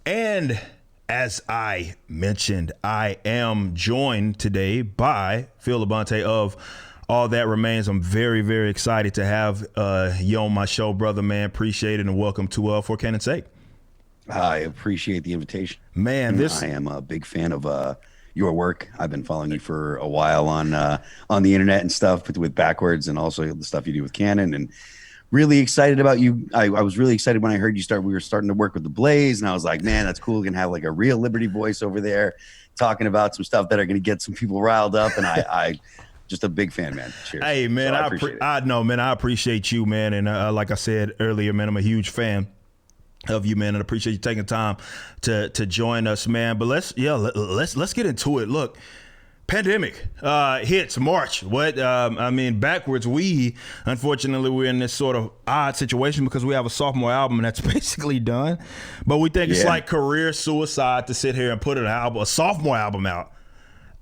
And as I mentioned, I am joined today by Phil Labonte of All That Remains. I'm very, very excited to have you on my show, brother, man. Appreciate it, and welcome to For Canon's Sake. I appreciate the invitation. Man, I am a big fan of your work. I've been following you for a while on the internet and stuff with Backwards, and also the stuff you do with Canon, and really excited about you. I was really excited when I heard we were starting to work with the Blaze, and I was like, man, that's cool. We can have like a real Liberty voice over there talking about some stuff that are going to get some people riled up. And I just a big fan, man. Cheers. Hey, man, So I know, man. I appreciate you, man. And like I said earlier, man, I'm a huge fan of you, man, and appreciate you taking time to join us, man. But let's get into it. Look, pandemic hits March. Backwards. Unfortunately, we're in this sort of odd situation because we have a sophomore album that's basically done. But we think it's like career suicide to sit here and put a sophomore album out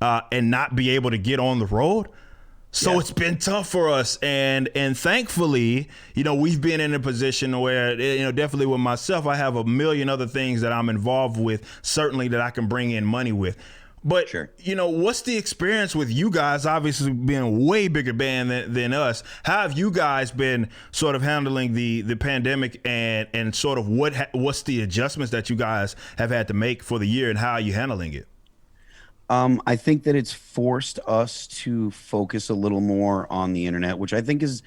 and not be able to get on the road. So it's been tough for us, and thankfully, we've been in a position where, definitely with myself, I have a million other things that I'm involved with, certainly that I can bring in money with. But, what's the experience with you guys, obviously being a way bigger band than us? How have you guys been sort of handling the pandemic, and sort of what's the adjustments that you guys have had to make for the year, and how are you handling it? I think that it's forced us to focus a little more on the internet, which I think is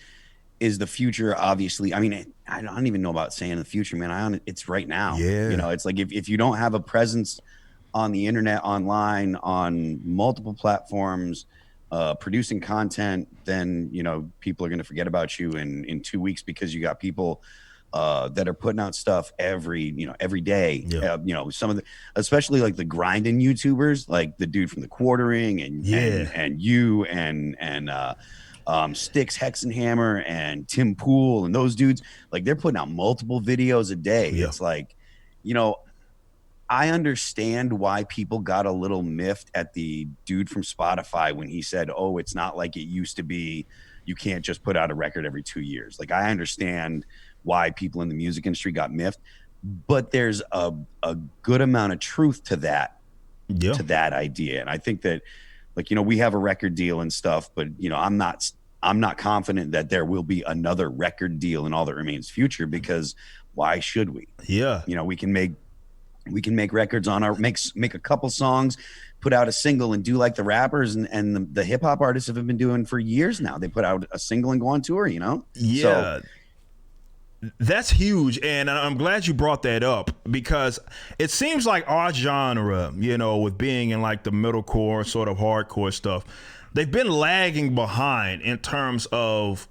the future. Obviously, I mean, I don't even know about saying the future, man. It's right now. Yeah. It's like if you don't have a presence on the internet, online, on multiple platforms, producing content, then people are going to forget about you in 2 weeks, because you got people that are putting out stuff every day. Some of the, especially like the grinding YouTubers, like the dude from the Quartering and Styx Hexenhammer and Tim Pool and those dudes, like they're putting out multiple videos a day. It's like, I understand why people got a little miffed at the dude from Spotify when he said, oh, it's not like it used to be. You can't just put out a record every 2 years. Like, I understand why people in the music industry got miffed, but there's a good amount of truth to that, idea. And I think that, like, we have a record deal and stuff, but I'm not confident that there will be another record deal in All That Remains future, because why should we? We can make records on make a couple songs, put out a single, and do like the rappers and the hip hop artists have been doing for years now. They put out a single and go on tour, So, that's huge, and I'm glad you brought that up, because it seems like our genre, with being in like the middlecore sort of hardcore stuff, they've been lagging behind in terms of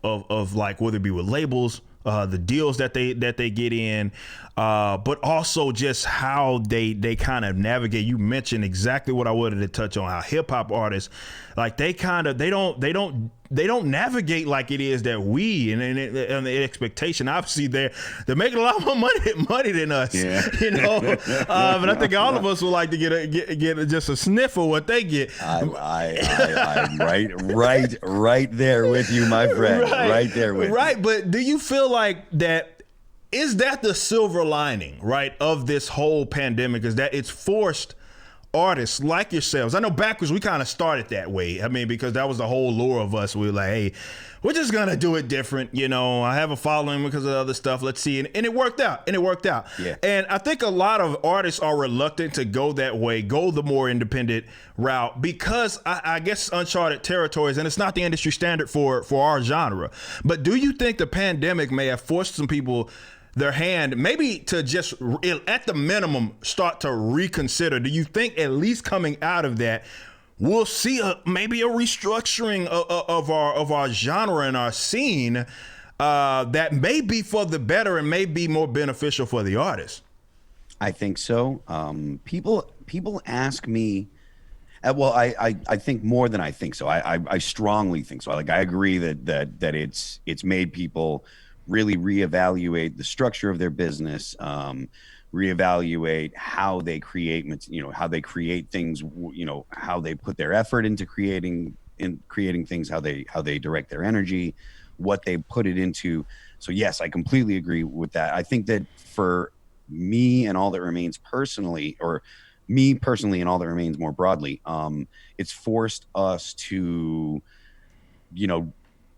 like, whether it be with labels, the deals that they get in, but also just how they kind of navigate. You mentioned exactly what I wanted to touch on, how hip hop artists, like they don't navigate like it is that we and the expectation. Obviously, they're making a lot more money than us, but I think all of us would like to get just a sniff of what they get. I'm right there with you, my friend. Right there with you. Right, but do you feel like that? Is that the silver lining, right, of this whole pandemic, is that it's forced artists like yourselves? I know Backwards, we kind of started that way. I mean, because that was the whole lure of us. We were like, hey, we're just going to do it different. I have a following because of other stuff. Let's see. And it worked out. Yeah. And I think a lot of artists are reluctant to go that way, go the more independent route, because I guess uncharted territories, and it's not the industry standard for our genre. But do you think the pandemic may have forced some people their hand, maybe to just, at the minimum, start to reconsider? Do you think, at least coming out of that, we'll see maybe a restructuring of our genre and our scene that may be for the better and may be more beneficial for the artist? I think so. People ask me. Well, I think more than I think so. I strongly think so. I agree that it's made people really reevaluate the structure of their business, reevaluate how they create, how they create things, how they put their effort into creating things, how they direct their energy, what they put it into. So yes, I completely agree with that. I think that for me and All That Remains personally, or me personally and All That Remains more broadly, it's forced us to, you know,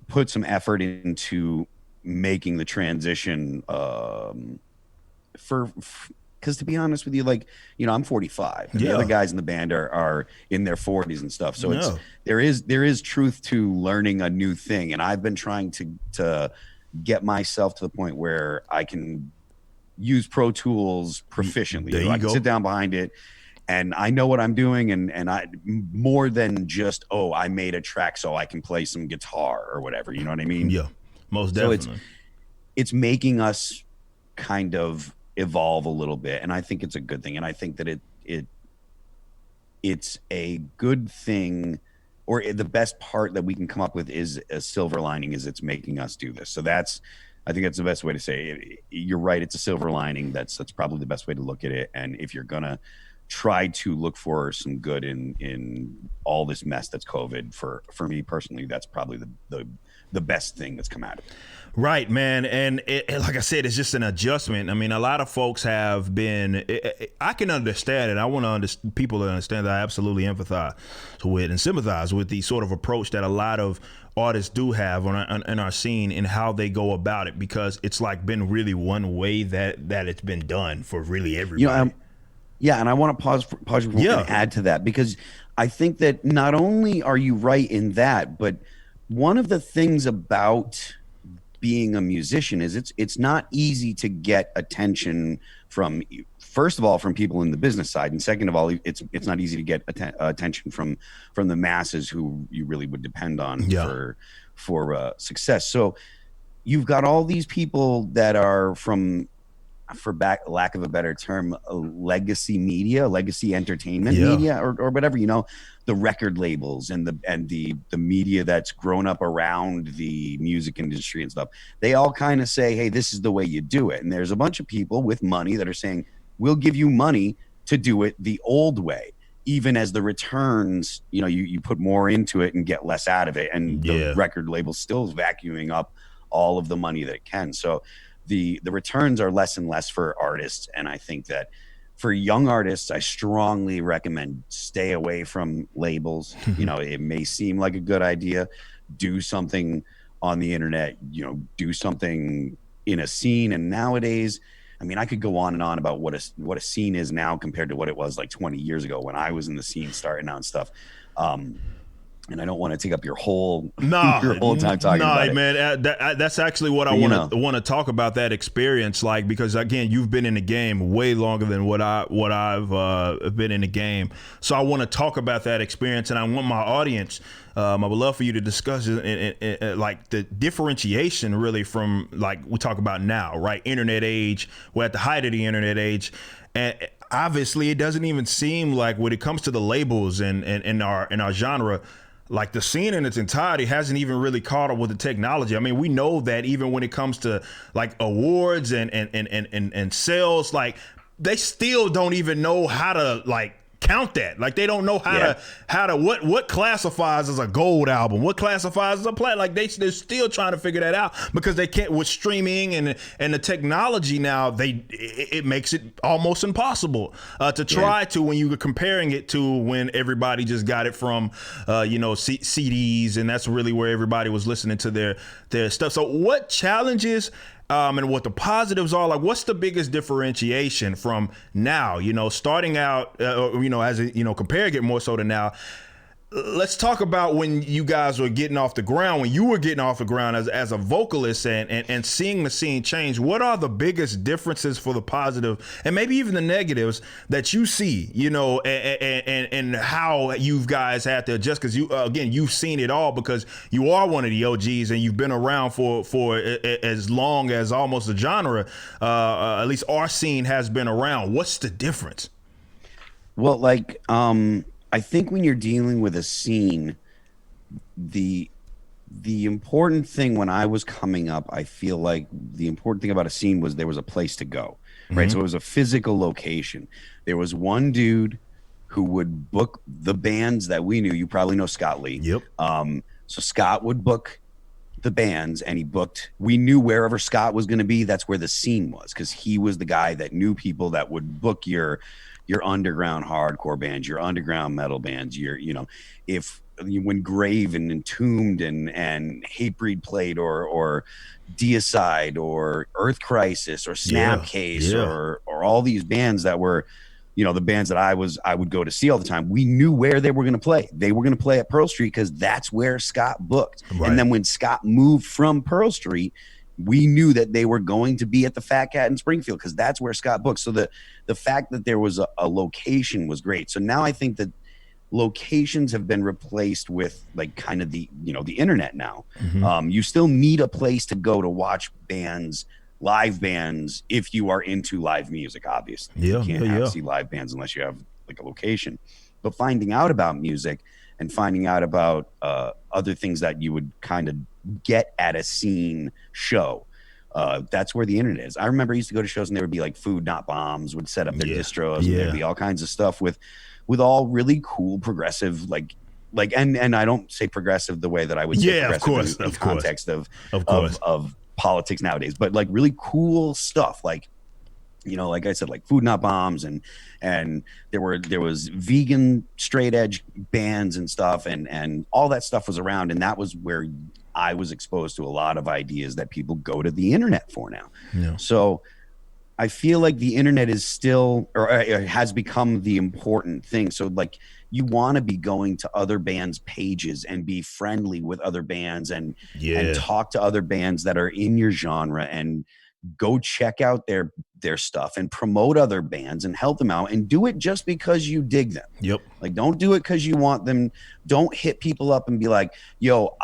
put some effort into making the transition, for because to be honest with you, like, I'm 45 and the other Yeah. guys in the band are in their 40s and stuff, so it's No. there is truth to learning a new thing, and I've been trying to get myself to the point where I can use Pro Tools proficiently. There I you can sit go. down behind it and I know what I'm doing, and I, more than just, oh, I made a track so I can play some guitar or whatever, you know what I mean? Yeah. Most So it's definitely. it's making us kind of evolve a little bit, and I think it's a good thing, and I think that it's a good thing, or the best part that we can come up with is a silver lining, is it's making us do this. So I think that's the best way to say it. You're right, it's a silver lining. That's probably the best way to look at it. And if you're gonna try to look for some good in all this mess that's COVID, for me personally, that's probably the best thing that's come out of it. Right, man. And like I said, it's just an adjustment. I mean, a lot of folks have been, I can understand it. I want people to understand that I absolutely empathize with and sympathize with the sort of approach that a lot of artists do have in our scene and how they go about it, because it's like been really one way that it's been done for really You know, everybody. yeah, and I want to pause and Yeah. add to that, because I think that not only are you right in that, but one of the things about being a musician is it's not easy to get attention from, first of all, from people in the business side, and second of all, it's not easy to get attention from the masses who you really would depend on Yeah. for success. So you've got all these people that are from, for lack of a better term, legacy entertainment Yeah. media, or whatever, the record labels and the media that's grown up around the music industry and stuff. They all kind of say, hey, this is the way you do it. And there's a bunch of people with money that are saying, we'll give you money to do it the old way, even as the returns, you put more into it and get less out of it, and the Yeah. record label still is vacuuming up all of the money that it can. So the returns are less and less for artists, and I think that for young artists, I strongly recommend stay away from labels. It may seem like a good idea. Do something on the internet, do something in a scene. And nowadays, I mean, I could go on and on about what a scene is now compared to what it was like 20 years ago when I was in the scene starting out and stuff. And I don't want to take up your whole Nah, your whole time talking nah, about it. man. That's actually what I But, want to talk about, that experience, like, because again, you've been in the game way longer than what I've been in the game. So I want to talk about that experience, and I want my audience, I would love for you to discuss it, like the differentiation really from, like we talk about now, right? Internet age. We're at the height of the internet age, and obviously it doesn't even seem like, when it comes to the labels and in our genre, like the scene in its entirety hasn't even really caught up with the technology. I mean, we know that even when it comes to like awards and sales, like they still don't even know how to like count that. Like they don't know how to what classifies as a gold album, what classifies as a plat. Like they're still trying to figure that out, because they can't, with streaming and the technology now, it makes it almost impossible to try to, when you're comparing it to when everybody just got it from CDs, and that's really where everybody was listening to their stuff. So what challenges and what the positives are, like what's the biggest differentiation from now, starting out, as comparing it more so to now. Let's talk about when you guys were getting off the ground, when you were getting off the ground as a vocalist and seeing the scene change. What are the biggest differences for the positive and maybe even the negatives that you see, and how you guys had to adjust? Because you've seen it all, because you are one of the OGs and you've been around for as long as almost the genre, at least our scene has been around. What's the difference? Well, I think when you're dealing with a scene, the important thing when I was coming up, I feel like the important thing about a scene was there was a place to go, right? So it was a physical location. There was one dude who would book the bands that we knew. You probably know Scott Lee. Yep. So Scott would book the bands, and he booked, we knew wherever Scott was going to be, that's where the scene was, because he was the guy that knew people that would book your underground hardcore bands, your underground metal bands, your, you know, if when Grave and Entombed and Hatebreed played, or Deicide or Earth Crisis or Snapcase, or all these bands that were, you know, the bands that I would go to see all the time. We knew where they were going to play. They were going to play at Pearl Street because that's where Scott booked. Right. And then when Scott moved from Pearl Street, we knew that they were going to be at the Fat Cat in Springfield because that's where Scott booked. So the fact that there was a location was great. So now I think that locations have been replaced with like kind of the, you know, the internet now. Mm-hmm. You still need a place to go to watch bands, live bands, if you are into live music. Obviously, you can't see live bands unless you have like a location. But finding out about music and finding out about other things that you would kind of get at a scene show, that's where the internet is. I remember I used to go to shows and there would be like Food Not Bombs would set up their distros, and there'd be all kinds of stuff with all really cool progressive, like and I don't say progressive the way that I would say progressive in context of politics nowadays, but like really cool stuff, like, you know, like I said, like Food Not Bombs, and there was vegan straight edge bands and stuff, and all that stuff was around, and that was where I was exposed to a lot of ideas that people go to the internet for now. Yeah. So I feel like the internet is still, or has become, the important thing. So like you want to be going to other bands' pages and be friendly with other bands and talk to other bands that are in your genre and go check out their stuff and promote other bands and help them out, and do it just because you dig them. Yep. Like don't do it because you want them. Don't hit people up and be like, yo,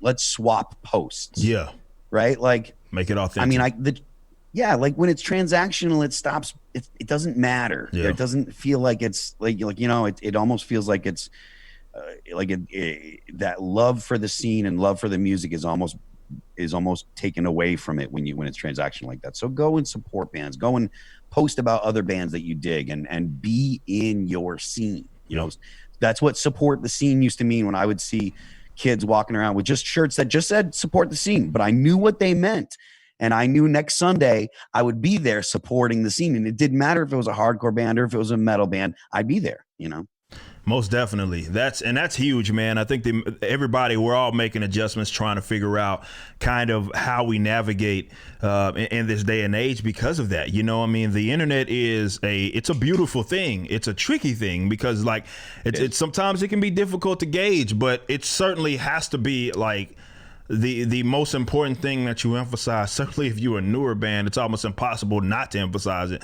let's swap posts. Yeah. Right. Like make it authentic. I mean, like when it's transactional, it stops. It doesn't matter. Yeah. It doesn't feel like it's like, you know, it almost feels like it's that love for the scene and love for the music is almost taken away from it when it's transactional like that. So go and support bands, go and post about other bands that you dig, and be in your scene. You know, that's what support the scene used to mean when I would see kids walking around with just shirts that just said support the scene, but I knew what they meant. And I knew next Sunday I would be there supporting the scene. And it didn't matter if it was a hardcore band or if it was a metal band, I'd be there, you know? Most definitely. That's huge, man. I think we're all making adjustments, trying to figure out kind of how we navigate in this day and age because of that. You know, I mean, the internet it's a beautiful thing. It's a tricky thing because like it's sometimes it can be difficult to gauge, but it certainly has to be like the most important thing that you emphasize. Certainly if you're a newer band, it's almost impossible not to emphasize it.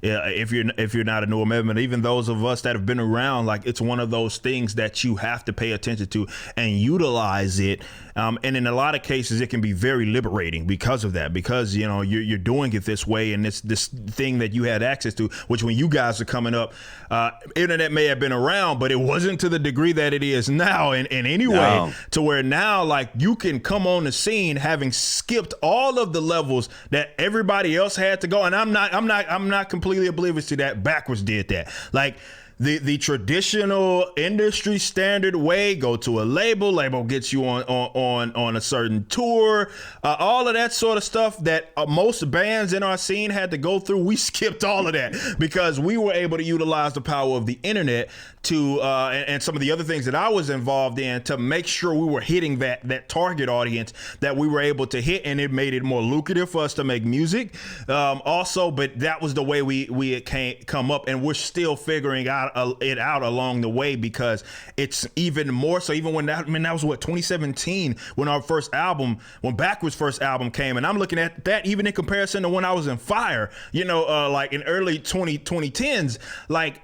If you're not a newer member, even those of us that have been around, like it's one of those things that you have to pay attention to and utilize it. And in a lot of cases, it can be very liberating because of that, because, you know, you're doing it this way. And it's this thing that you had access to, which when you guys are coming up, internet may have been around, but it wasn't to the degree that it is now in any way, to where now, like, you can come on the scene having skipped all of the levels that everybody else had to go. And I'm not completely oblivious to that. Backwards did that. Like, the traditional industry standard way, go to a label gets you on a certain tour, all of that sort of stuff that most bands in our scene had to go through. We skipped all of that because we were able to utilize the power of the internet to and some of the other things that I was involved in to make sure we were hitting that target audience that we were able to hit, and it made it more lucrative for us to make music also. But that was the way we come up, and we're still figuring it out along the way, because it's even more so. Even when that was what, 2017 when Backwards' first album came, and I'm looking at that even in comparison to when I was in Fire, you know, like in early 2010s, like,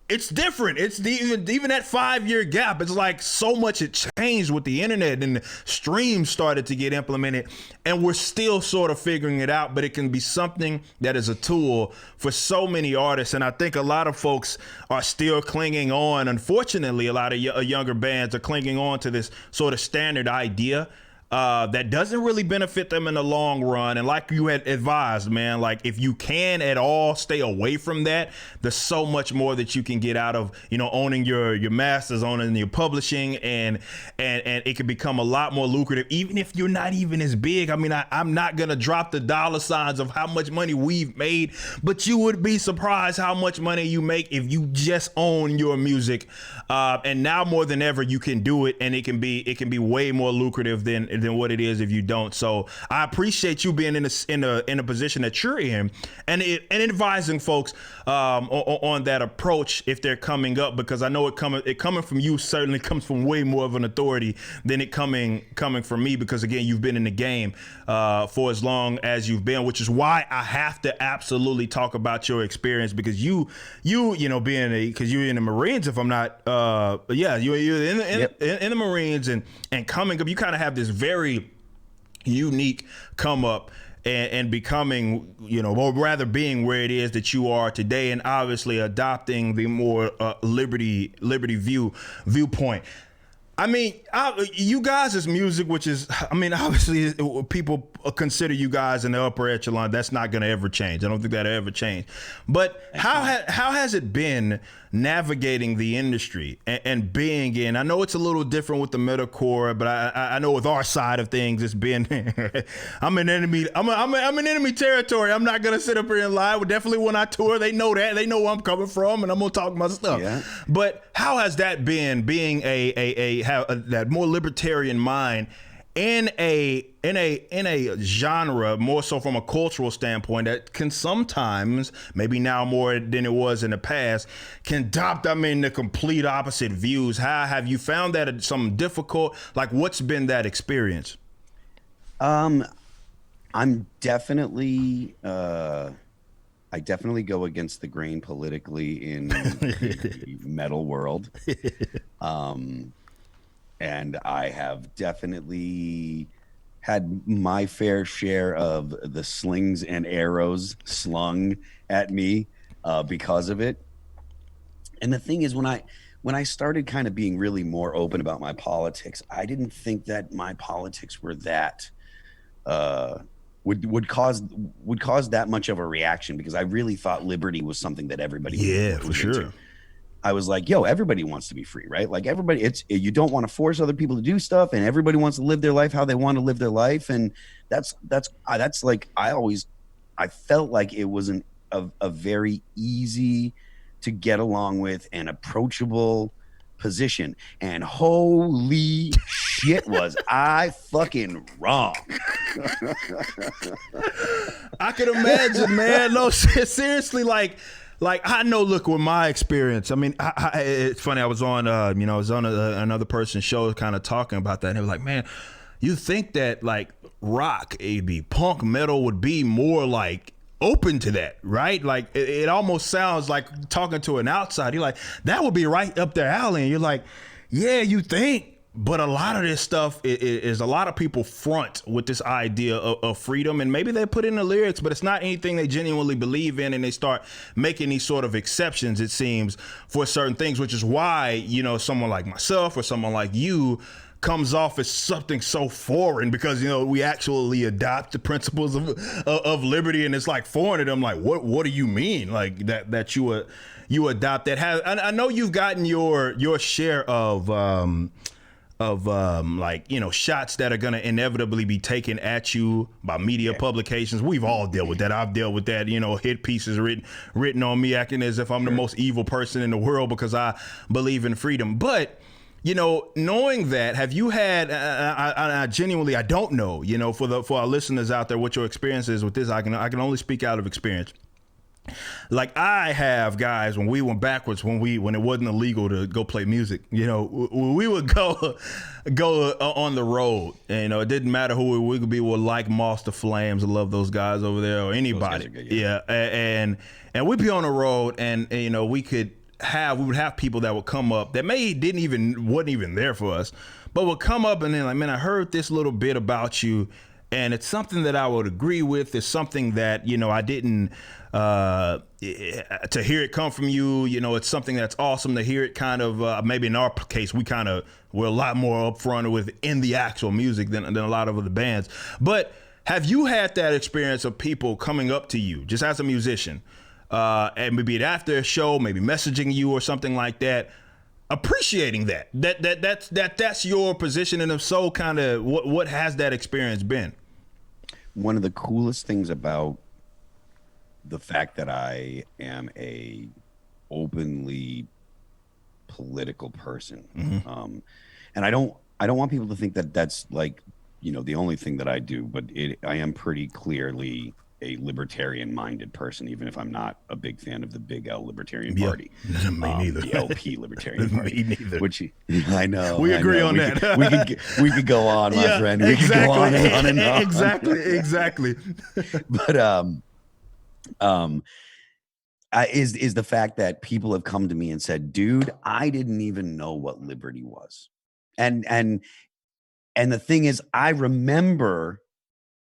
it's different. It's even that 5-year gap. It's like so much had changed with the internet, and the streams started to get implemented, and we're still sort of figuring it out. But it can be something that is a tool for so many artists, and I think a lot of folks are still clinging on. Unfortunately, a lot of younger bands are clinging on to this sort of standard idea. that doesn't really benefit them in the long run. And like you had advised, man, like if you can at all stay away from that, there's so much more that you can get out of, owning your masters, owning your publishing, and it can become a lot more lucrative, even if you're not even as big. I mean, I'm not going to drop the dollar signs of how much money we've made, but you would be surprised how much money you make if you just own your music. And now more than ever, you can do it, and it can be way more lucrative than what it is if you don't. So I appreciate you being in a position that you're in, and advising folks on that approach if they're coming up, because I know it coming from you certainly comes from way more of an authority than it coming from me, because again, you've been in the game for as long as you've been, which is why I have to absolutely talk about your experience, because you being because you're in the Marines, if I'm not you're in the Marines, and coming up, you kind of have this very unique come up and becoming, or rather being where it is that you are today, and obviously adopting the more liberty viewpoint. I mean, you guys' music, which is, I mean, obviously people consider you guys in the upper echelon. That's not going to ever change. I don't think that'll ever change. But how has it been navigating the industry and being in? I know it's a little different with the metalcore, but I know with our side of things, it's been I'm in enemy territory. I'm not gonna sit up here and lie. Definitely when I tour, they know that. They know where I'm coming from, and I'm gonna talk my stuff. Yeah. But how has that been, being that more libertarian mind in a genre, more so from a cultural standpoint, that can sometimes, maybe now more than it was in the past, can adopt, the complete opposite views? How have you found that something difficult? Like, what's been that experience? I'm definitely I definitely go against the grain politically in the metal world. And I have definitely had my fair share of the slings and arrows slung at me because of it. And the thing is, when I started kind of being really more open about my politics, I didn't think that my politics were that would cause that much of a reaction, because I really thought liberty was something that everybody was sure into. I was like, yo, everybody wants to be free, right? Like everybody, you don't want to force other people to do stuff, and everybody wants to live their life how they want to live their life. And that's like, I felt like it was a very easy to get along with and approachable position. And holy shit, was I fucking wrong. I could imagine, man. No, seriously, like I know, look, with my experience, I mean, it's funny. I was on, another person's show kind of talking about that. And they were like, man, you think that like rock, AB, punk, metal would be more like open to that, right? Like it almost sounds like talking to an outsider. You're like, that would be right up their alley. And you're like, yeah, you think. But a lot of this stuff is a lot of people front with this idea of freedom, and maybe they put in the lyrics, but it's not anything they genuinely believe in, and they start making these sort of exceptions, it seems, for certain things, which is why, someone like myself or someone like you comes off as something so foreign, because we actually adopt the principles of liberty, and it's like foreign to them. Like, what do you mean, like that you adopt that? I know you've gotten your share of shots that are going to inevitably be taken at you by media publications. We've all dealt with that. I've dealt with that, hit pieces written on me, acting as if I'm the most evil person in the world because I believe in freedom. But, knowing that, have you had, I genuinely, I don't know, for our listeners out there, what your experience is with this. I can only speak out of experience. Like I have guys, when we went backwards, when it wasn't illegal to go play music, we would go on the road, and it didn't matter who we could be. With like Moss the Flames, I love those guys over there, or anybody. Good, yeah. And we'd be on the road, and we would have people that would come up that wasn't even there for us, but would come up and then like, man, I heard this little bit about you. and it's something that I would agree with. It's something that, you know, I didn't, to hear it come from you, you know, it's something that's awesome to hear it kind of, maybe in our case, we're a lot more upfront with in the actual music than a lot of other bands. But have you had that experience of people coming up to you just as a musician, and maybe after a show, maybe messaging you or something like that, appreciating that's your position, and if so, kind of what has that experience been? One of the coolest things about the fact that I am a openly political person, and I don't want people to think that that's like, you know, the only thing that I do, but I am pretty clearly a libertarian-minded person, even if I'm not a big fan of the Big L Libertarian Party. Me neither. The LP Libertarian Party. Me neither. Which I know. We agree on that. We could go on, my friend. We could go on and on and on. Exactly. But is the fact that people have come to me and said, "Dude, I didn't even know what liberty was," and the thing is, I remember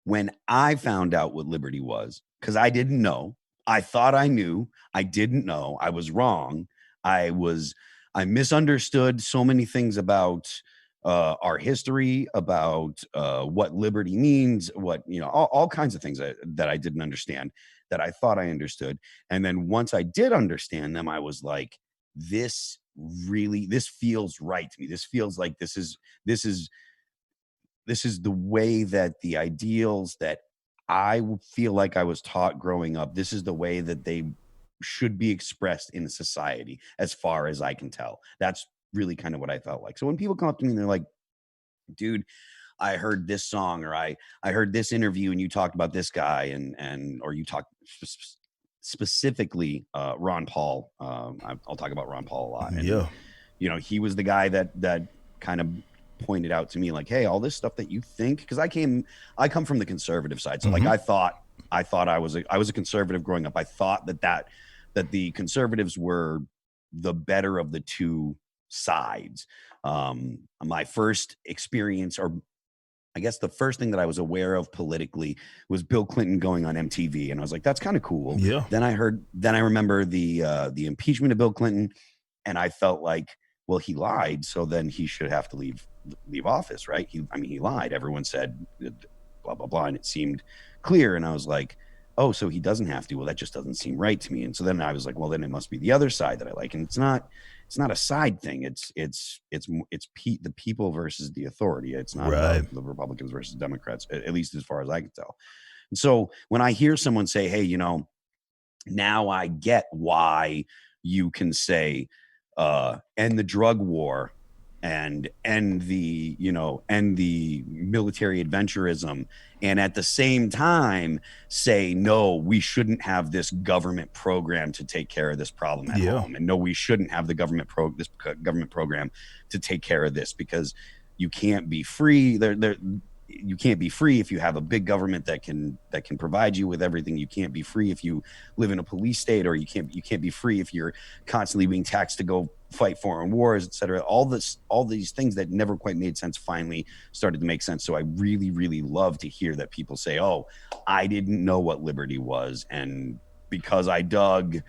when I found out what liberty was, because I didn't know. I thought I knew. I didn't know. I was wrong. I misunderstood so many things about our history, about what liberty means, what, you know, all kinds of things that I didn't understand, that I thought I understood. And then once I did understand them, I was like, this feels right to me. This feels like this is the way that the ideals that I feel like I was taught growing up, this is the way that they should be expressed in society, as far as I can tell. That's really kind of what I felt like. So when people come up to me and they're like, "Dude, I heard this song," or I heard this interview and you talked about this guy, or you talked specifically Ron Paul. I'll talk about Ron Paul a lot. And, you know, he was the guy that kind of pointed out to me, like, "Hey, all this stuff that you think," because I come from the conservative side, so like I thought I was a conservative growing up. I thought that the conservatives were the better of the two sides. My first experience, or I guess the first thing that I was aware of politically, was Bill Clinton going on MTV, and I was like, that's kind of cool. Yeah. Then I remember the impeachment of Bill Clinton, and I felt like, well, he lied, so then he should have to leave office, right? He lied. Everyone said blah blah blah, and it seemed clear. And I was like, oh, so he doesn't have to. Well, that just doesn't seem right to me. And so then I was like, well, then it must be the other side that I like. And it's not a side thing. It's the people versus the authority. It's not about the Republicans versus Democrats, at least as far as I can tell. And so when I hear someone say, "Hey, you know, now I get why you can say end the drug war and end the military adventurism, and at the same time say, no, we shouldn't have this government program to take care of this problem at home, and no, we shouldn't have the government program to take care of this, because you can't be free. You can't be free if you have a big government that can provide you with everything. You can't be free if you live in a police state, or you can't be free if you're constantly being taxed to go fight foreign wars, etc." All these things that never quite made sense finally started to make sense. So I really, really love to hear that people say, "Oh, I didn't know what liberty was, and because I dug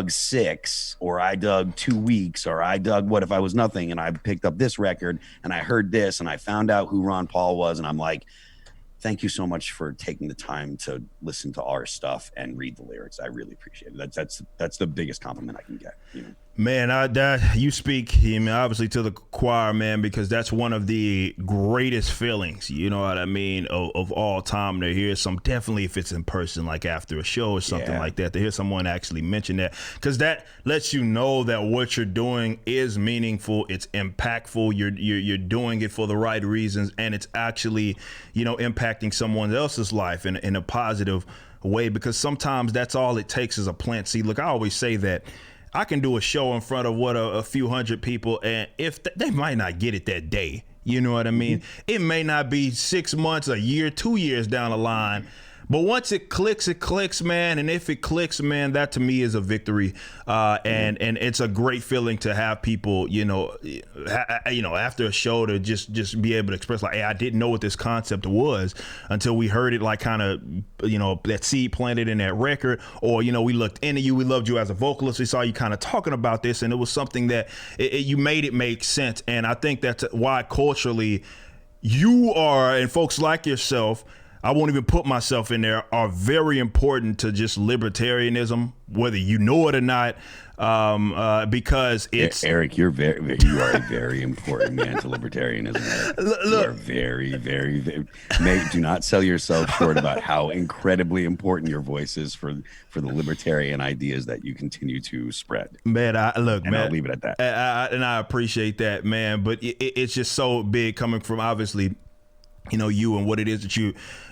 6, or I dug 2 weeks, or I dug What If I Was Nothing, and I picked up this record and I heard this and I found out who Ron Paul was," and I'm like, thank you so much for taking the time to listen to our stuff and read the lyrics. I really appreciate it. That's the biggest compliment I can get. You know? Man, you speak, obviously, to the choir, man, because that's one of the greatest feelings, you know what I mean, of all time, to hear definitely if it's in person, like after a show or something like that, to hear someone actually mention that, because that lets you know that what you're doing is meaningful, it's impactful, you're doing it for the right reasons, and it's actually, you know, impacting someone else's life in a positive way, because sometimes that's all it takes is a plant seed. Look, I always say that I can do a show in front of a few hundred people, and if they might not get it that day, you know what I mean? It may not be 6 months, a year, 2 years down the line, But once it clicks, man. And if it clicks, man, that to me is a victory. And it's a great feeling to have people, after a show to just be able to express like, hey, I didn't know what this concept was until we heard it, like kind of, that seed planted in that record, or, we looked into you. We loved you as a vocalist. We saw you kind of talking about this, and it was something that you made it make sense. And I think that's why culturally you are, and folks like yourself, I won't even put myself in there, are very important to just libertarianism, whether you know it or not, because it's Eric. You are a very important man to libertarianism. Look, you are very, very, very. Do not sell yourself short about how incredibly important your voice is for the libertarian ideas that you continue to spread. Man, I'll leave it at that. And I appreciate that, man. But it's just so big coming from, obviously, you and what it is that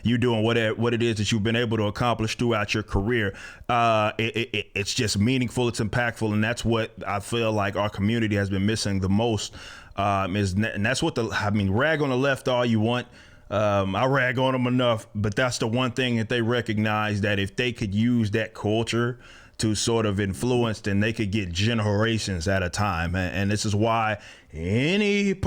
you're doing, what it is that you've been able to accomplish throughout your career. It's just meaningful, it's impactful, and that's what I feel like our community has been missing the most. And that's what rag on the left all you want. I rag on them enough, but that's the one thing that they recognize, that if they could use that culture to sort of influence, then they could get generations at a time. And this is why every 2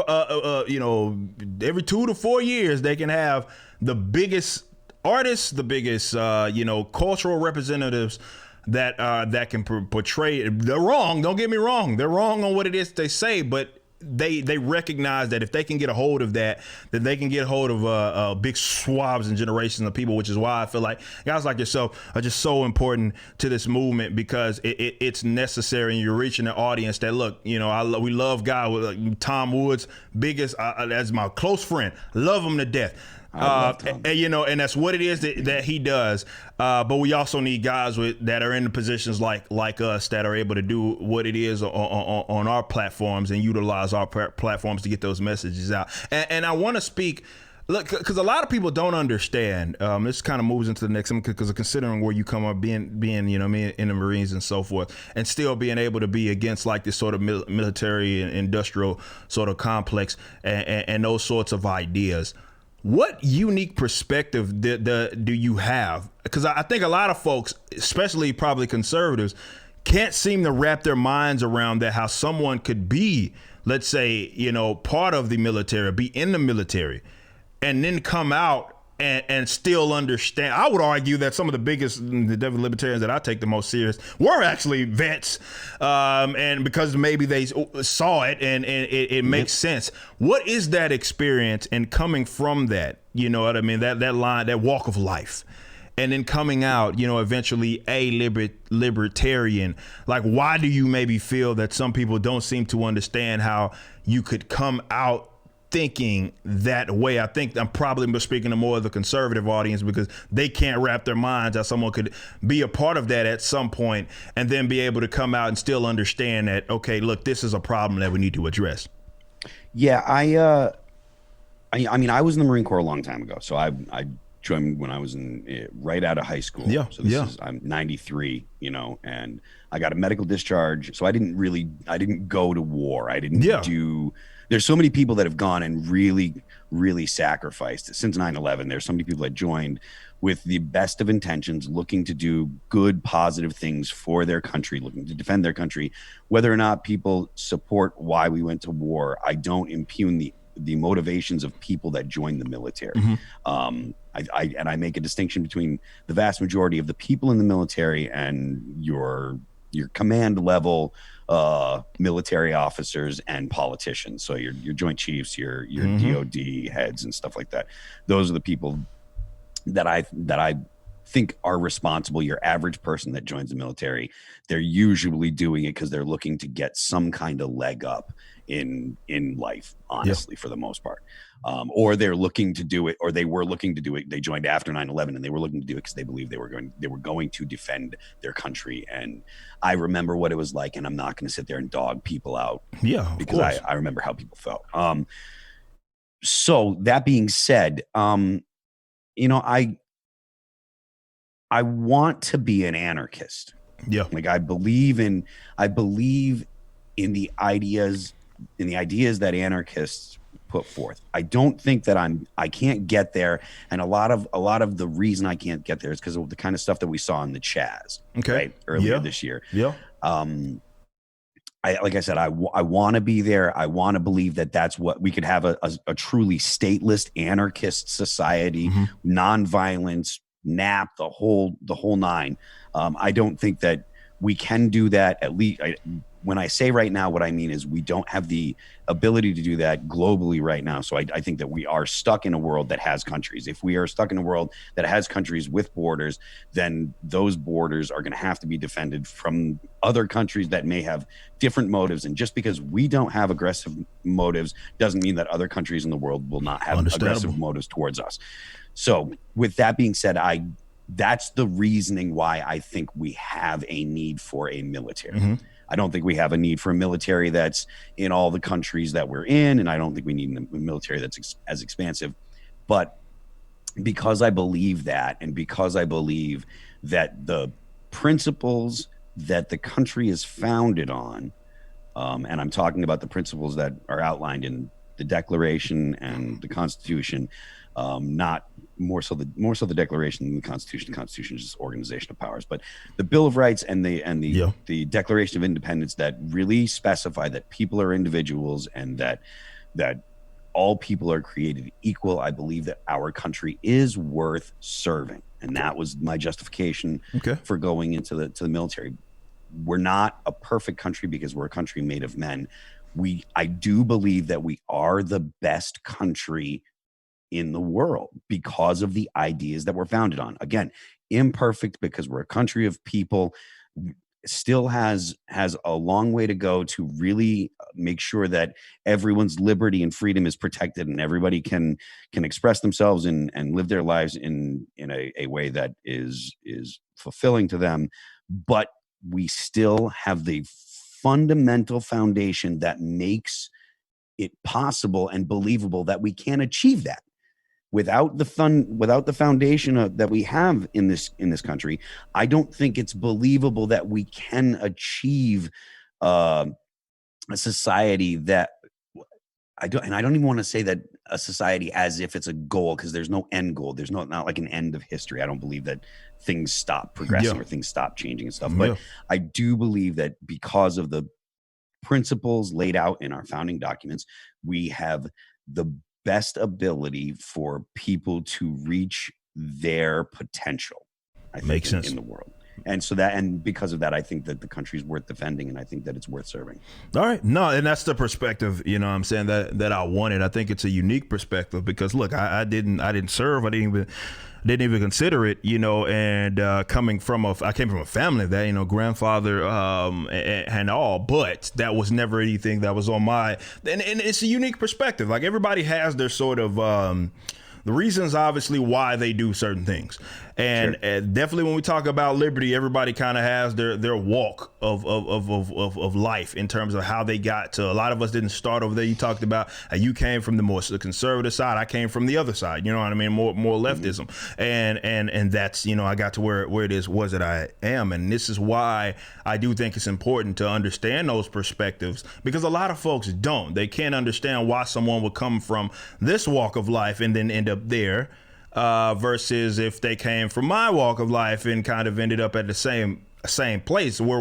to 4 years, they can have the biggest artists, the biggest, cultural representatives that can portray. They're wrong. Don't get me wrong. They're wrong on what it is they say, but they recognize that if they can get a hold of that, then they can get a hold of big swabs and generations of people, which is why I feel like guys like yourself are just so important to this movement, because it's necessary, and you're reaching an audience that, look, we love guy Tom Woods, biggest, as my close friend, love him to death. And that's what it is that he does. But we also need guys that are in the positions like us, that are able to do what it is on our platforms and utilize our platforms to get those messages out. And I want to speak, look, because a lot of people don't understand. This kind of moves into the next, because considering where you come up, being me in the Marines and so forth, and still being able to be against like this sort of military and industrial sort of complex and those sorts of ideas. What unique perspective do you have? Because I think a lot of folks, especially probably conservatives, can't seem to wrap their minds around that, how someone could be, let's say, part of the military, be in the military, and then come out and still understand. I would argue that some of the biggest, the devil libertarians that I take the most serious were actually vets, and because maybe they saw it and it makes sense. What is that experience, and coming from that, that line, that walk of life, and then coming out, eventually a libertarian? Like, why do you maybe feel that some people don't seem to understand how you could come out thinking that way? I think I'm probably speaking to more of the conservative audience, because they can't wrap their minds how someone could be a part of that at some point and then be able to come out and still understand that, okay, look, this is a problem that we need to address. Yeah, I was in the Marine Corps a long time ago. So I joined when I was right out of high school. Yeah. So I'm 93, and I got a medical discharge. So I didn't go to war. I didn't do. There's so many people that have gone and really, really sacrificed since 9/11. There's so many people that joined with the best of intentions, looking to do good, positive things for their country, looking to defend their country. Whether or not people support why we went to war, I don't impugn the motivations of people that joined the military. Mm-hmm. I make a distinction between the vast majority of the people in the military and your command level military officers and politicians. So your Joint Chiefs, your mm-hmm. DOD heads and stuff like that. Those are the people that I think are responsible. Your average person that joins the military, they're usually doing it because they're looking to get some kind of leg up in life, honestly, for the most part. Or they're looking to do it, or they were looking to do it. They joined after 9/11 and they were looking to do it because they believed they were going to defend their country. And I remember what it was like, and I'm not going to sit there and dog people out. Yeah, because I remember how people felt. So that being said, I want to be an anarchist. Yeah. Like I believe in the ideas that anarchists put forth. I don't think that I can't get there, and a lot of the reason I can't get there is because of the kind of stuff that we saw in the Chaz, right, earlier this year. Yeah. Like I said, I want to be there. I want to believe that that's what we could have a truly stateless anarchist society, nonviolence, NAP, the whole nine. I don't think that we can do that. At least when I say right now, what I mean is we don't have the ability to do that globally right now. So I think that we are stuck in a world that has countries. If we are stuck in a world that has countries with borders, then those borders are going to have to be defended from other countries that may have different motives. And just because we don't have aggressive motives doesn't mean that other countries in the world will not have aggressive motives towards us. So with that being said, that's the reasoning why I think we have a need for a military. I don't think we have a need for a military that's in all the countries that we're in, and I don't think we need a military that's as expansive. But because I believe that, and because I believe that the principles that the country is founded on, and I'm talking about the principles that are outlined in the Declaration and the Constitution, not more so the Declaration than the Constitution. The Constitution is just organization of powers, but the Bill of Rights and the Declaration of Independence that really specify that people are individuals and that all people are created equal. I believe that our country is worth serving, and that was my justification for going into the military. We're not a perfect country because we're a country made of men. I do believe that we are the best country in the world because of the ideas that we're founded on. Again, imperfect because we're a country of people, still has a long way to go to really make sure that everyone's liberty and freedom is protected and everybody can express themselves and live their lives in a way that is fulfilling to them. But we still have the fundamental foundation that makes it possible and believable that we can achieve that. Without the foundation that we have in this country, I don't think it's believable that we can achieve a society that I don't even want to say that a society as if it's a goal, because there's no end goal. There's not like an end of history. I don't believe that things stop progressing or things stop changing and stuff. But I do believe that because of the principles laid out in our founding documents, we have the best ability for people to reach their potential, I think, in the world. And because of that, I think that the country is worth defending, and I think that it's worth serving. All right. No, and that's the perspective, you know what I'm saying, that I wanted. I think it's a unique perspective because look, I didn't serve. I didn't even consider it, you know, and I came from a family that, you know, grandfather and all, but that was never anything that was on my, and it's a unique perspective. Like everybody has their sort of the reasons obviously why they do certain things. And definitely when we talk about liberty, everybody kind of has their walk of life in terms of how they got to. A lot of us didn't start over there. You talked about you came from the conservative side. I came from the other side. You know what I mean? More leftism. And that's, you know, I got to where it was that I am. And this is why I do think it's important to understand those perspectives, because a lot of folks don't. They can't understand why someone would come from this walk of life and then end up there. Versus if they came from my walk of life and kind of ended up at the same place where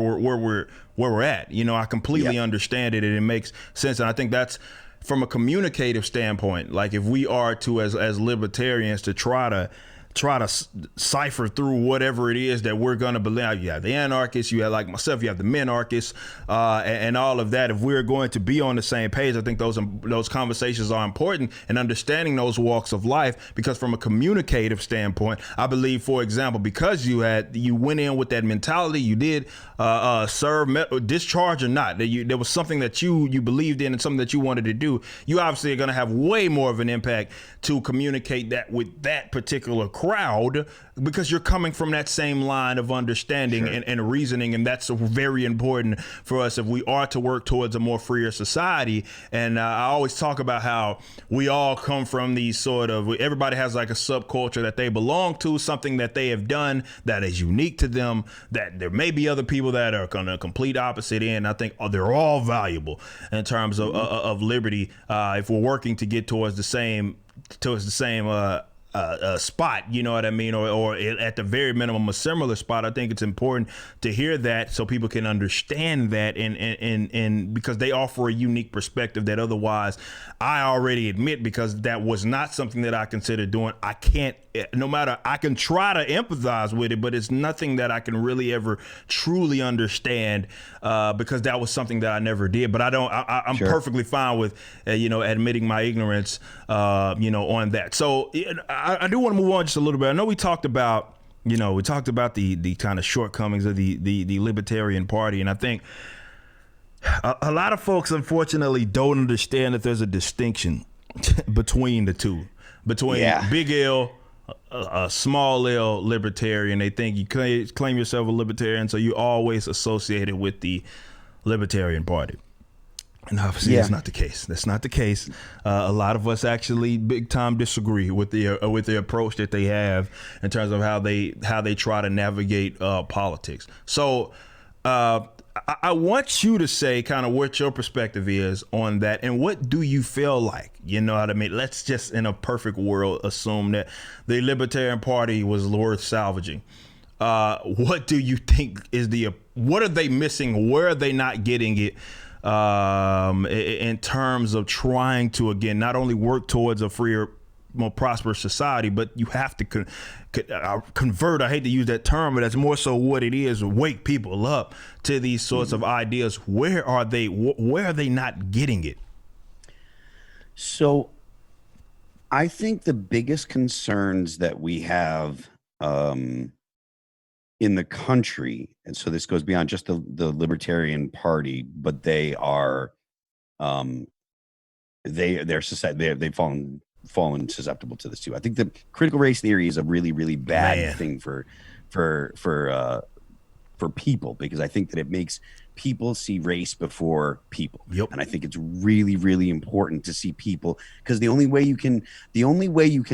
we're at. You know, I completely understand it and it makes sense. And I think that's from a communicative standpoint. Like if we are to as libertarians to try to cipher through whatever it is that we're going to believe. You have the anarchists, you have like myself, you have the minarchists, and all of that. If we're going to be on the same page, I think those conversations are important and understanding those walks of life, because from a communicative standpoint, I believe, for example, because you went in with that mentality, you did serve, discharge or not, there was something that you believed in and something that you wanted to do. You obviously are going to have way more of an impact to communicate that with that particular crowd because you're coming from that same line of understanding and reasoning. And that's very important for us if we are to work towards a more freer society. And I always talk about how we all come from these sort of, everybody has like a subculture that they belong to, something that they have done that is unique to them, that there may be other people that are on a complete opposite end. I think they're all valuable in terms of liberty if we're working to get towards the same spot, you know what I mean, or at the very minimum a similar spot. I think it's important to hear that so people can understand that, and because they offer a unique perspective that otherwise I already admit, because that was not something that I considered doing. I can't, no matter, I can try to empathize with it, but it's nothing that I can really ever truly understand because that was something that I never did. But I'm perfectly fine with admitting my ignorance on that. So I do want to move on just a little bit. I know we talked about the kind of shortcomings of the Libertarian Party, and I think a lot of folks unfortunately don't understand that there's a distinction between the two, between big L, a small L libertarian. They think you claim yourself a libertarian, so you always associated with the Libertarian Party. And obviously, it's not the case. That's not the case. A lot of us actually big time disagree with the approach that they have in terms of how they try to navigate politics. So I want you to say kind of what your perspective is on that, and what do you feel like? You know what I mean? Let's just, in a perfect world, assume that the Libertarian Party was worth salvaging. What do you think what are they missing? Where are they not getting it? In terms of trying to, again, not only work towards a freer, more prosperous society, but you have to convert. I hate to use that term, but that's more so what it is. Wake people up to these sorts of ideas. Where are they? Where are they not getting it? So I think the biggest concerns that we have in the country, and so this goes beyond just the Libertarian Party, but they are they're society, they've fallen susceptible to this too. I think the critical race theory is a really, really bad thing for people, because I think that it makes people see race before people. Yep. And I think it's really, really important to see people, because the only way you can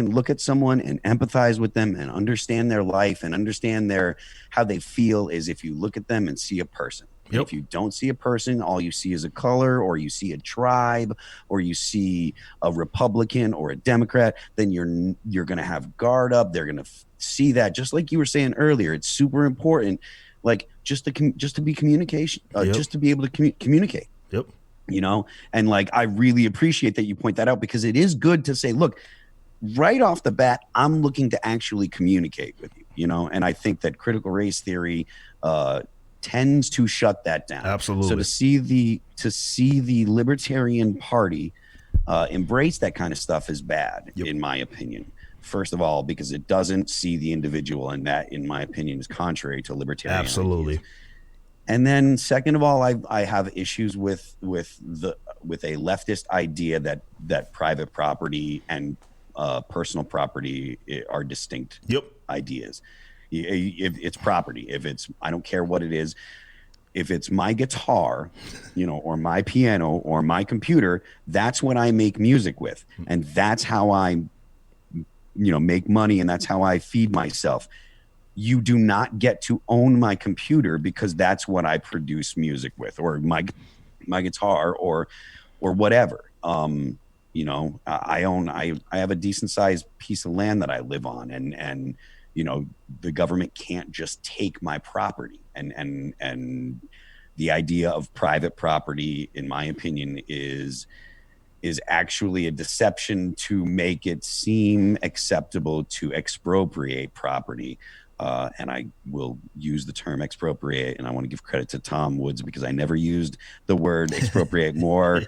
look at someone and empathize with them and understand their life and understand how they feel is if you look at them and see a person. Yep. If you don't see a person, all you see is a color, or you see a tribe, or you see a Republican or a Democrat, then you're going to have guard up. They're going to see that, just like you were saying earlier. It's super important, like just to be communication, just to be able to communicate. Yep. And like, I really appreciate that you point that out, because it is good to say, look, right off the bat, I'm looking to actually communicate with you, and I think that critical race theory tends to shut that down. Absolutely. So to see the Libertarian Party embrace that kind of stuff is bad, in my opinion. First of all, because it doesn't see the individual, and that, in my opinion, is contrary to libertarian. Absolutely. Ideas. And then, second of all, I have issues with a leftist idea that private property and personal property are distinct ideas. If it's property, I don't care what it is. If it's my guitar, or my piano or my computer, that's what I make music with. And that's how I, make money, and that's how I feed myself. You do not get to own my computer, because that's what I produce music with, or my guitar, or whatever. I have a decent sized piece of land that I live on, and the government can't just take my property. And the idea of private property, in my opinion, is actually a deception to make it seem acceptable to expropriate property. And I will use the term expropriate, and I want to give credit to Tom Woods, because I never used the word expropriate more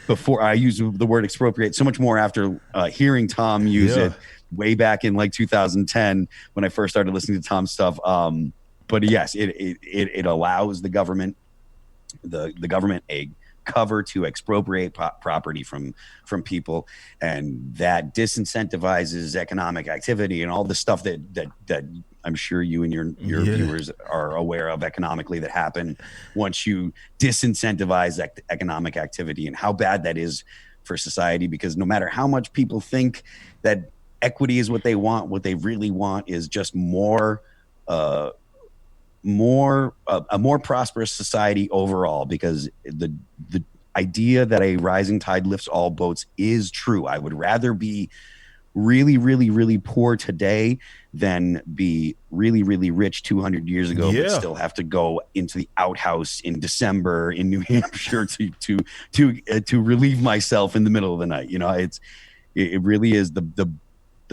before. I used the word expropriate so much more after hearing Tom use it way back in like 2010 when I first started listening to Tom's stuff. But yes, it allows the government, the government cover to expropriate property from people, and that disincentivizes economic activity and all the stuff that I'm sure you and your viewers are aware of economically that happen once you disincentivize economic activity, and how bad that is for society. Because no matter how much people think that equity is what they want, what they really want is just a more prosperous society overall. Because the idea that a rising tide lifts all boats is true. I would rather be really, really, really poor today than be really, really rich 200 years ago, but still have to go into the outhouse in December in New Hampshire to relieve myself in the middle of the night. You know, it really is the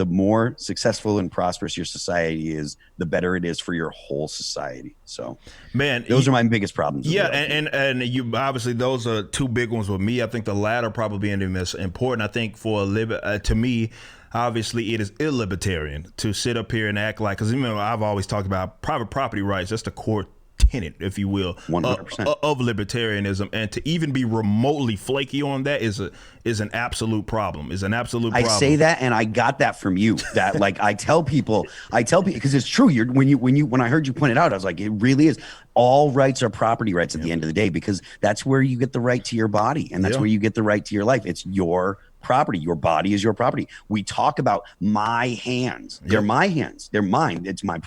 more successful and prosperous your society is, the better it is for your whole society. So, man, those are my biggest problems. Yeah, and you obviously those are two big ones with me. I think the latter probably being the most important. I think for to me, obviously it is illibertarian to sit up here and act like, because I've always talked about private property rights. That's the core tenet, if you will, 100%. Of libertarianism, and to even be remotely flaky on that is an absolute problem. Is an absolute problem. I say that, and I got that from you. That like I tell people because it's true. When I heard you point it out, I was like, it really is. All rights are property rights at the end of the day, because that's where you get the right to your body, and that's where you get the right to your life. It's your property. Your body is your property. We talk about my hands. They're my hands. They're mine. It's my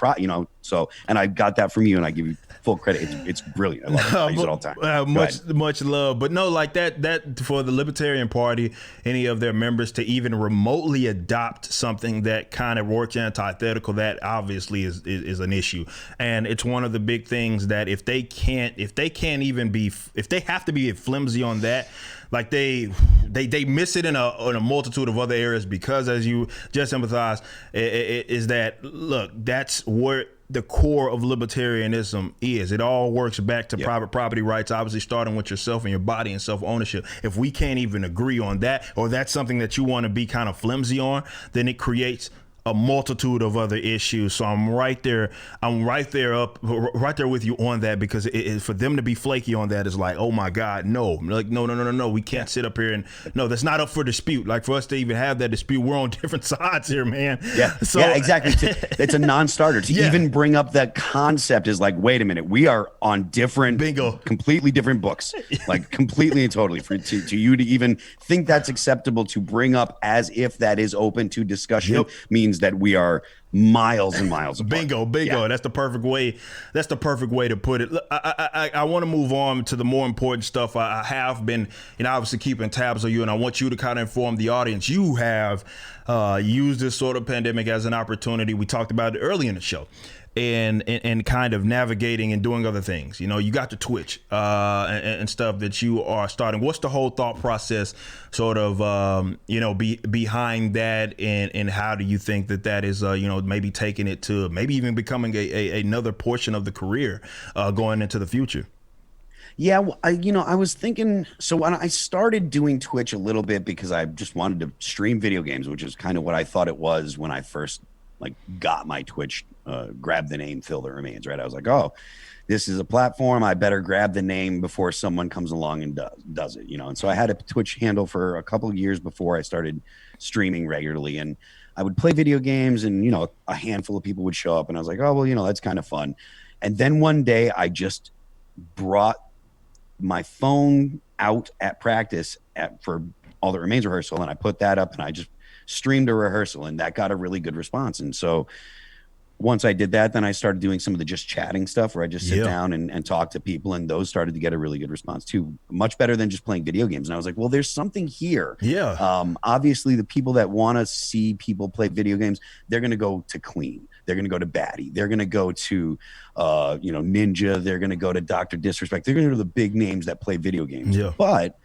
So, and I got that from you, and I give you full credit. It's brilliant. I love it. I use it all the time. Much love. But no, like that for the Libertarian Party, any of their members to even remotely adopt something that kind of works antithetical, that obviously is an issue. And it's one of the big things that if they have to be flimsy on that, like they miss it in a multitude of other areas, because as you just emphasized, is that, look, that's where the core of libertarianism is. It all works back to private property rights, obviously starting with yourself and your body and self-ownership. If we can't even agree on that, or that's something that you want to be kind of flimsy on, then it creates a multitude of other issues. So I'm right there with you on that, because for them to be flaky on that is like, oh my God, no, like, no. We can't sit up here and no, that's not up for dispute. Like, for us to even have that dispute, we're on different sides here, man. Yeah. So, yeah, exactly. It's a non-starter to even bring up that concept is like, wait a minute, we are on different, completely different books, like completely and totally. To you to even think that's acceptable to bring up as if that is open to discussion means that we are miles and miles apart. Bingo. Yeah. That's the perfect way to put it. I want to move on to the more important stuff. I have been, obviously keeping tabs on you, and I want you to kind of inform the audience. You have used this sort of pandemic as an opportunity. We talked about it early in the show. And kind of navigating and doing other things. You got the Twitch and stuff that you are starting. What's the whole thought process sort of, behind that, and how do you think that is, maybe taking it to maybe even becoming another portion of the career going into the future? Yeah, well, I was thinking, so when I started doing Twitch a little bit, because I just wanted to stream video games, which is kind of what I thought it was when I first got my Twitch, grabbed the name Phil That Remains, right? I was like, oh, this is a platform. I better grab the name before someone comes along and does it, And so I had a Twitch handle for a couple of years before I started streaming regularly, and I would play video games, and, a handful of people would show up, and I was like, oh, well, that's kind of fun. And then one day I just brought my phone out at practice for All That Remains rehearsal, and I put that up, and I just streamed a rehearsal, and that got a really good response. And so once I did that, then I started doing some of the just chatting stuff where I just sit down and talk to people, and those started to get a really good response too, much better than just playing video games. And I was like, well, there's something here. Obviously the people that want to see people play video games, they're going to go to Clean, they're going to go to Batty, they're going to go to Ninja, they're going to go to Dr. Disrespect, they're going to go to the big names that play video games. But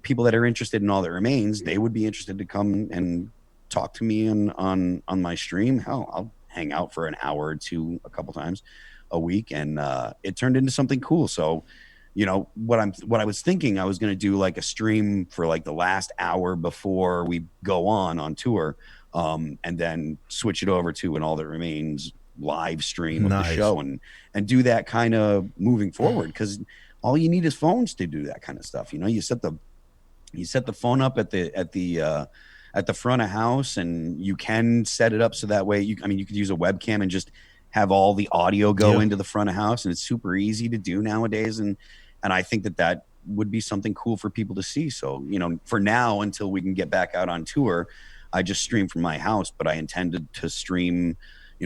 people that are interested in All That Remains, they would be interested to come and talk to me on my stream. Hell, I'll hang out for an hour or two a couple times a week, and it turned into something cool. So, what I was thinking, I was going to do like a stream for like the last hour before we go on tour, and then switch it over to an All That Remains live stream of the Nice. show and do that kind of moving forward, because all you need is phones to do that kind of stuff. You set the phone up at the front of house, and you can set it up so that way you could use a webcam and just have all the audio go into the front of house, and it's super easy to do nowadays. And I think that would be something cool for people to see. So, for now, until we can get back out on tour, I just stream from my house, but I intended to stream,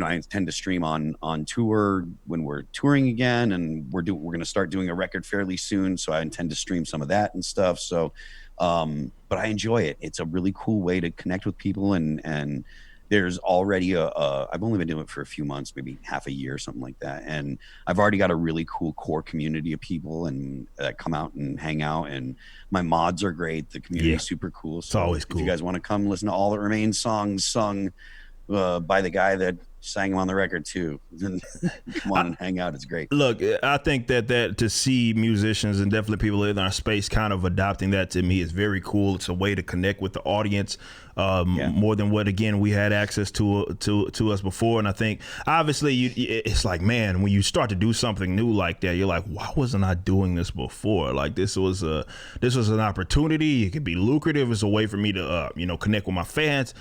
I intend to stream on tour when we're touring again, and we're going to start doing a record fairly soon. So I intend to stream some of that and stuff. So, but I enjoy it. It's a really cool way to connect with people. And there's already I've only been doing it for a few months, maybe half a year, something like that. And I've already got a really cool core community of people and that come out and hang out. And my mods are great. The community is super cool. So it's always cool. If you guys want to come listen to All That Remains songs sung by the guy that sang him on the record too, then come on and hang out. It's great. Look, I think that to see musicians and definitely people in our space kind of adopting that, to me, is very cool. It's a way to connect with the audience more than what, again, we had access to us before. And I think obviously it's like, man, when you start to do something new like that, you're like, why wasn't I doing this before? Like this was an opportunity. It could be lucrative. It's a way for me to connect with my fans.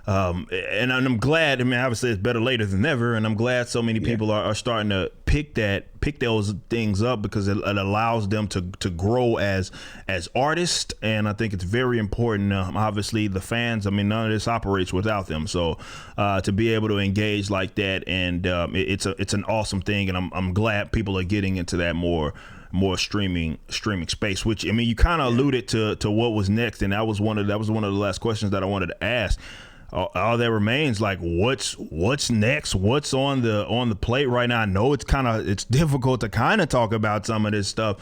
And I'm glad. I mean, obviously, it's better later than never, and I'm glad so many people are starting to pick those things up, because it allows them to grow as artists. And I think it's very important. Obviously, the fans. I mean, none of this operates without them. So to be able to engage like that, and it's an awesome thing. And I'm glad people are getting into that more streaming space, which, I mean, you kind of alluded to what was next, and that was one of the last questions that I wanted to ask. All that remains, like, what's next? What's on the plate right now? I know it's difficult to kind of talk about some of this stuff,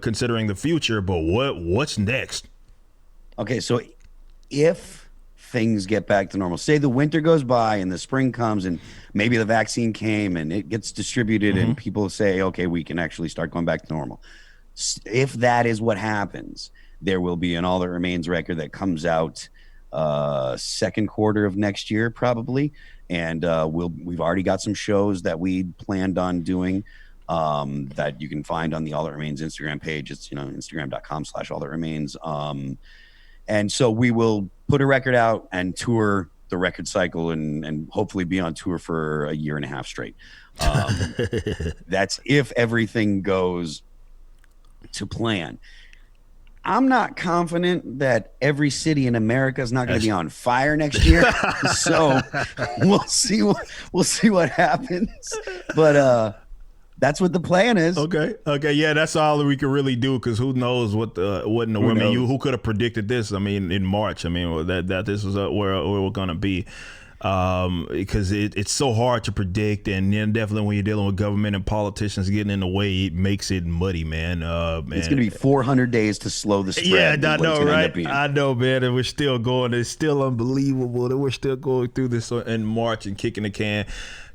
considering the future, but what's next? Okay, so if things get back to normal, say the winter goes by and the spring comes and maybe the vaccine came and it gets distributed and people say, okay, we can actually start going back to normal. If that is what happens, there will be an All That Remains record that comes out second quarter of next year, probably. And we've already got some shows that we planned on doing that you can find on the All That Remains Instagram page. It's Instagram.com/allthatremains. And so we will put a record out and tour the record cycle and hopefully be on tour for a year and a half straight. That's if everything goes to plan. I'm not confident that every city in America is not going to be on fire next year. So we'll see what happens. But that's what the plan is. Okay. Yeah, that's all that we can really do, because who knows what in the women who could have predicted this? I mean, in March. I mean, that this was where we're going to be. Because it's so hard to predict, and then definitely when you're dealing with government and politicians getting in the way, it makes it muddy, man. It's going to be 400 days to slow the spread. Yeah, I know, right? I know, man, and we're still going. It's still unbelievable that we're still going through this in March and kicking the can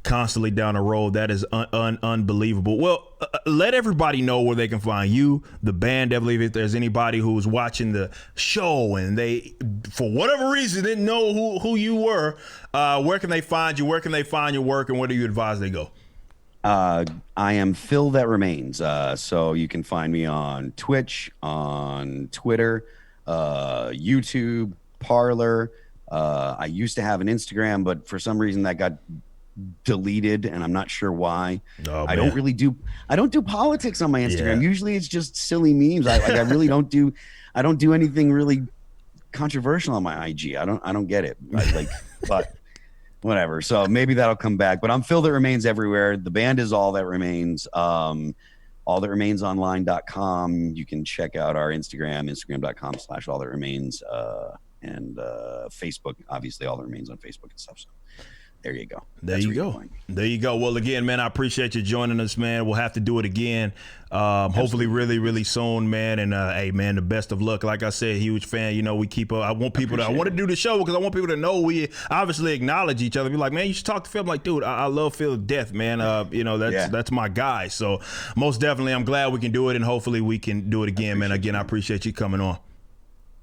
constantly down the road. That is unbelievable. Well, let everybody know where they can find you, the band. Definitely, if there's anybody who's watching the show and they, for whatever reason, didn't know who you were, where can they find you? Where can they find your work, and where do you advise they go? I am Phil That Remains. So you can find me on Twitch, on Twitter, YouTube, Parler. I used to have an Instagram, but for some reason that got deleted, and I'm not sure why. I don't do politics on my Instagram. Usually it's just silly memes. I really don't do anything really controversial on my IG. I don't get it. But whatever. So maybe that'll come back. But I'm Phil That Remains everywhere. The band is All That Remains. allthatremainsonline.com. You can check out our Instagram.com/allthatremains, and Facebook, obviously All That Remains on Facebook and stuff. So there you go. There you go. Well, again, man, I appreciate you joining us, man. We'll have to do it again. Hopefully really, really soon, man. And hey, man, the best of luck. Like I said, huge fan. You know, we keep I want to do the show because I want people to know we obviously acknowledge each other. Be like, man, you should talk to Phil. I'm like, dude, I love Phil to death, man. That's my guy. So most definitely, I'm glad we can do it, and hopefully we can do it again, man. Again, I appreciate you coming on.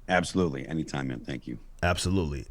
Absolutely. Anytime, man. Thank you. Absolutely.